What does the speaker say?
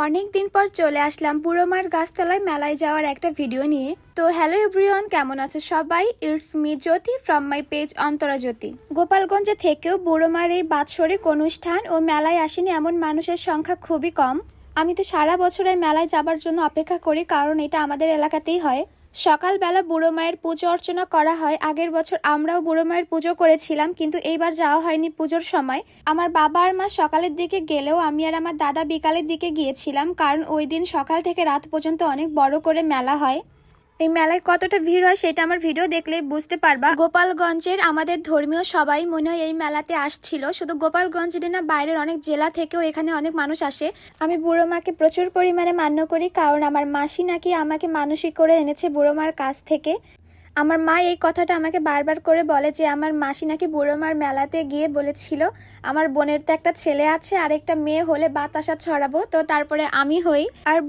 অনেক দিন পর চলে আসলাম বুড়োমার গাছতলায় মেলায় যাওয়ার একটা ভিডিও নিয়ে। তো হ্যালো এভরিওয়ান, কেমন আছো সবাই? It's me Jyoti from my page Antara Jyoti. গোপালগঞ্জে থেকেও বুড়োমার এই বাৎসরিক অনুষ্ঠান ও মেলায় আসেনি এমন মানুষের সংখ্যা খুবই কম। আমি তো সারা বছর এই মেলায় যাবার জন্য অপেক্ষা করি, কারণ এটা আমাদের এলাকাতেই হয়। সকালবেলা বুড়ো মায়ের পুজো অর্চনা করা হয়। আগের বছর আমরাও বুড়ো মায়ের পুজো করেছিলাম, কিন্তু এইবার যাওয়া হয়নি পুজোর সময়। আমার বাবা আর মা সকালের দিকে গেলেও আমি আর আমার দাদা বিকালের দিকে গিয়েছিলাম, কারণ ওই দিন সকাল থেকে রাত পর্যন্ত অনেক বড় করে মেলা হয়। এই মেলায় কতটা ভিড় হয় সেটা আমার ভিডিও দেখলেই বুঝতে পারবা। গোপালগঞ্জের আমাদের ধর্মীয় সবাই মনে হয় এই মেলাতে আসছিল। শুধু গোপালগঞ্জের না, বাইরের অনেক জেলা থেকেও এখানে অনেক মানুষ আসে। আমি বুড়ো মাকে প্রচুর পরিমাণে মান্য করি, কারণ আমার মাসি নাকি আমাকে মানসিক করে এনেছে বুড়ো মার কাছ থেকে। আমার মা এই কথাটা আমাকে বারবার করে বলে যে আমার মাসি নাকি বুড়ো মার মেলাতে গিয়ে বলেছিল আমার বোনের তো একটা ছেলে আছে আর একটা মেয়ে হলে বাতাসা ছড়াবো, তো তারপরে আমি হই। আর